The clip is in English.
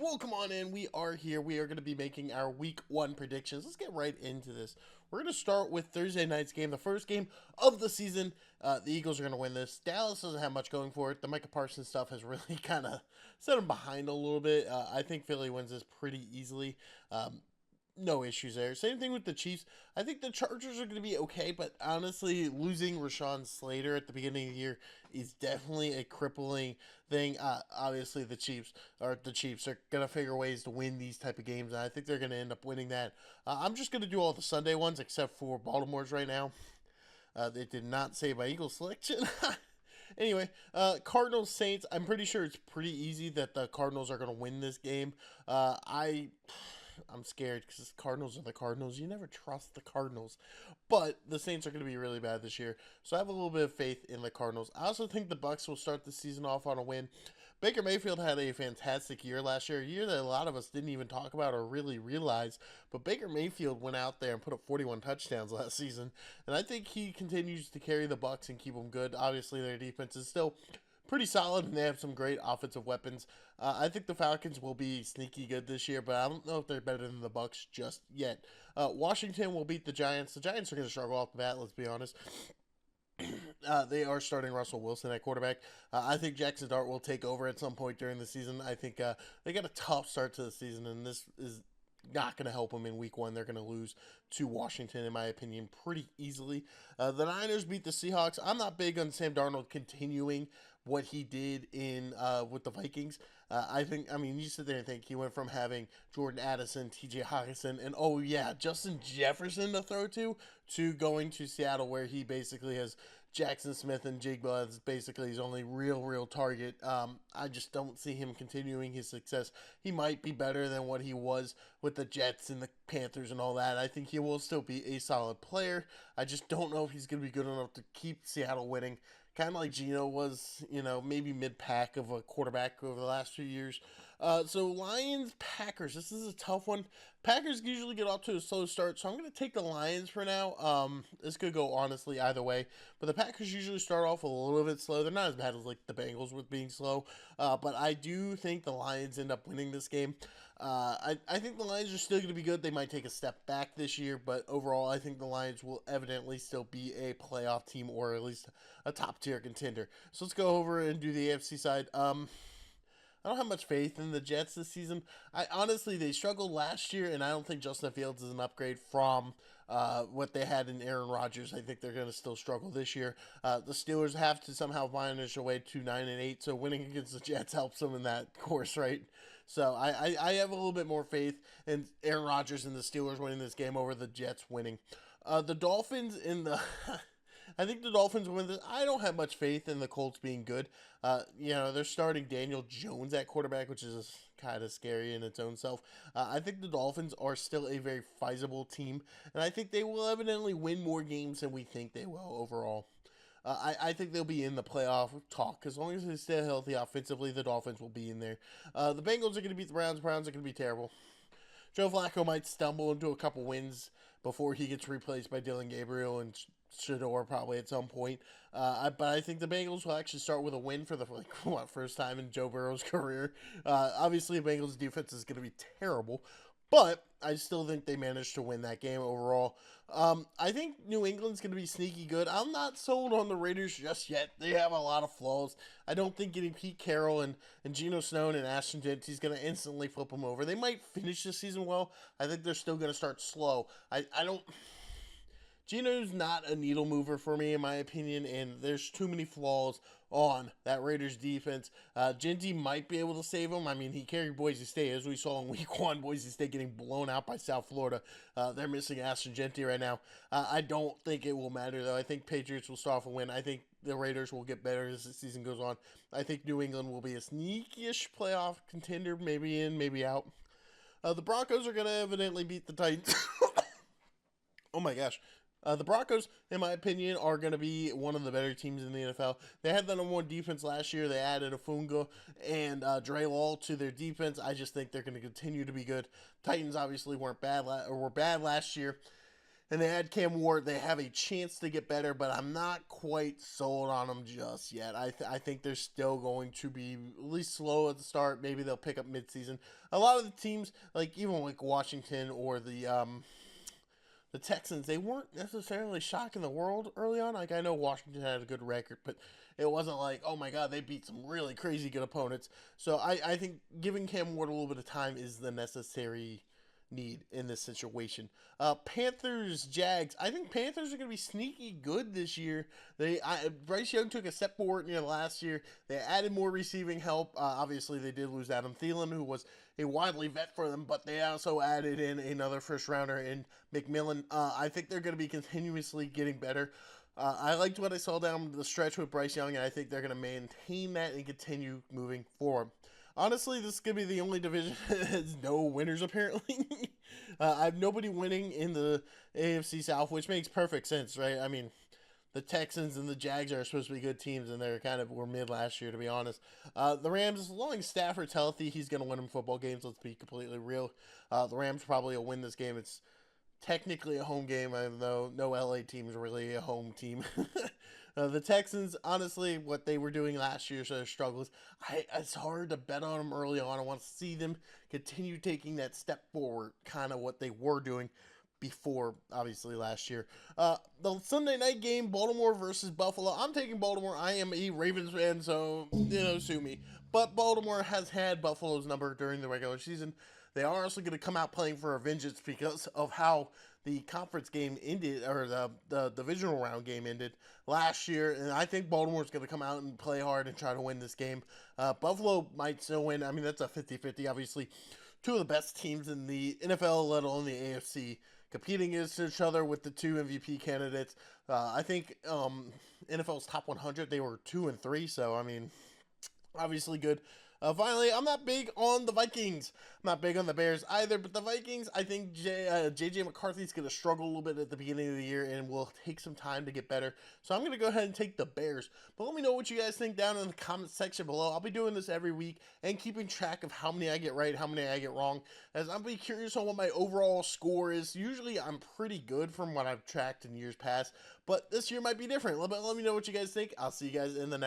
Welcome on in. We are here. We are going to be making our week one predictions. Let's get right into this. We're going to start with Thursday night's game, the first game of the season. The Eagles are going to win this. Dallas doesn't have much going for it. The Micah Parsons stuff has really kind of set them behind a little bit. I think Philly wins this pretty easily. No issues there. Same thing with the Chiefs. I think the Chargers are going to be okay, but honestly, losing Rashawn Slater at the beginning of the year is definitely a crippling thing. Obviously, the Chiefs are going to figure ways to win these type of games, and I think they're going to end up winning that. I'm just going to do all the Sunday ones except for Baltimore's right now. They did not say my Eagles selection. Anyway, Cardinals Saints. I'm pretty sure it's pretty easy that the Cardinals are going to win this game. I'm scared because the Cardinals are the Cardinals. You never trust the Cardinals. But the Saints are going to be really bad this year. So I have a little bit of faith in the Cardinals. I also think the Bucks will start the season off on a win. Baker Mayfield had a fantastic year last year, a year that a lot of us didn't even talk about or really realize. But Baker Mayfield went out there and put up 41 touchdowns last season. And I think he continues to carry the Bucks and keep them good. Obviously, their defense is still pretty solid, and they have some great offensive weapons. I think the Falcons will be sneaky good this year, but I don't know if they're better than the Bucks just yet. Washington will beat the Giants. The Giants are going to struggle off the bat, let's be honest. They are starting Russell Wilson at quarterback. I think Jackson Dart will take over at some point during the season. I think they got a tough start to the season, and this is not going to help them in week one. They're going to lose to Washington, in my opinion, pretty easily. The Niners beat the Seahawks. I'm not big on Sam Darnold continuing what he did in with the Vikings. You sit there and think he went from having Jordan Addison, TJ Hawkinson, and Justin Jefferson to throw to going to Seattle, where he basically has Jackson Smith and Jigba as basically his only real target. I just don't see him continuing his success. He might be better than what he was with the Jets and the Panthers and all that. I think he will still be a solid player. I just don't know if he's going to be good enough to keep Seattle winning. Kind of like Geno was, maybe mid-pack of a quarterback over the last few years. So Lions-Packers. This is a tough one. Packers usually get off to a slow start, so I'm going to take the Lions for now. This could go, honestly, either way. But the Packers usually start off a little bit slow. They're not as bad as, like, the Bengals with being slow. But I do think the Lions end up winning this game. I think the Lions are still going to be good. They might take a step back this year, but overall, I think the Lions will evidently still be a playoff team or at least a top-tier contender. So let's go over and do the AFC side. I don't have much faith in the Jets this season. They struggled last year, and I don't think Justin Fields is an upgrade from what they had in Aaron Rodgers. I think they're going to still struggle this year. The Steelers have to somehow manage their way to 9-8, so winning against the Jets helps them in that course, right? So I have a little bit more faith in Aaron Rodgers and the Steelers winning this game over the Jets winning. The Dolphins in the... I think the Dolphins win this. I don't have much faith in the Colts being good. They're starting Daniel Jones at quarterback, which is kind of scary in its own self. I think the Dolphins are still a very feasible team, and I think they will evidently win more games than we think they will overall. I think they'll be in the playoff talk. As long as they stay healthy offensively, the Dolphins will be in there. The Bengals are going to beat the Browns. Browns are going to be terrible. Joe Flacco might stumble into a couple wins before he gets replaced by Dylan Gabriel and Shador probably at some point. But I think the Bengals will actually start with a win for the first time in Joe Burrow's career. Obviously, the Bengals' defense is going to be terrible, but I still think they managed to win that game overall. I think New England's going to be sneaky good. I'm not sold on the Raiders just yet. They have a lot of flaws. I don't think getting Pete Carroll and Geno Stone and Ashton Jeanty is going to instantly flip them over. They might finish the season well. I think they're still going to start slow. Geno's not a needle mover for me, in my opinion, and there's too many flaws on that Raiders defense. Jeanty might be able to save him. He carried Boise State, as we saw in week one. Boise State getting blown out by South Florida. They're missing Ashton Jeanty right now. I don't think it will matter, though. I think Patriots will start off a win. I think the Raiders will get better as the season goes on. I think New England will be a sneaky-ish playoff contender, maybe in, maybe out. The Broncos are going to evidently beat the Titans. Oh my gosh. The Broncos, in my opinion, are going to be one of the better teams in the NFL. They had the number one defense last year. They added Afunga and Dre Lall to their defense. I just think they're going to continue to be good. Titans obviously were bad last year. and they add Cam Ward, they have a chance to get better, but I'm not quite sold on them just yet. I think they're still going to be at least slow at the start. Maybe they'll pick up midseason. A lot of the teams, like even like Washington or the Texans, they weren't necessarily shocking the world early on. Like I know Washington had a good record, but it wasn't like, oh my god, they beat some really crazy good opponents. So I think giving Cam Ward a little bit of time is the necessary need in this situation. Panthers, Jags. I think Panthers are going to be sneaky good this year. Bryce Young took a step forward last year. They added more receiving help. Obviously, they did lose Adam Thielen, who was a widely vet for them, but they also added in another first rounder in McMillan. I think they're going to be continuously getting better. I liked what I saw down the stretch with Bryce Young, and I think they're going to maintain that and continue moving forward. Honestly, this is going to be the only division that has no winners, apparently. I have nobody winning in the AFC South, which makes perfect sense, right? I mean, the Texans and the Jags are supposed to be good teams, and they were mid last year, to be honest. The Rams, as long as Stafford's healthy, he's going to win them football games, let's be completely real. The Rams probably will win this game. It's technically a home game, even though no LA team is really a home team. The Texans, honestly, what they were doing last year, so their struggles, it's hard to bet on them early on. I want to see them continue taking that step forward, kind of what they were doing before, obviously, last year. The Sunday night game, Baltimore versus Buffalo. I'm taking Baltimore. I am a Ravens fan, so, sue me. But Baltimore has had Buffalo's number during the regular season. They are also going to come out playing for a vengeance because of how the conference game ended, or the divisional round game ended last year. And I think Baltimore's going to come out and play hard and try to win this game. Buffalo might still win. I mean, that's a 50-50, obviously. Two of the best teams in the NFL, let alone the AFC, competing against each other with the two MVP candidates. I think NFL's top 100, they were 2-3, so, I mean, obviously good. Finally, I'm not big on the Vikings. I'm not big on the Bears either, but the Vikings, I think J.J. McCarthy's going to struggle a little bit at the beginning of the year and will take some time to get better. So I'm going to go ahead and take the Bears. But let me know what you guys think down in the comment section below. I'll be doing this every week and keeping track of how many I get right, how many I get wrong, as I'll be curious on what my overall score is. Usually I'm pretty good from what I've tracked in years past, but this year might be different. Let me know what you guys think. I'll see you guys in the next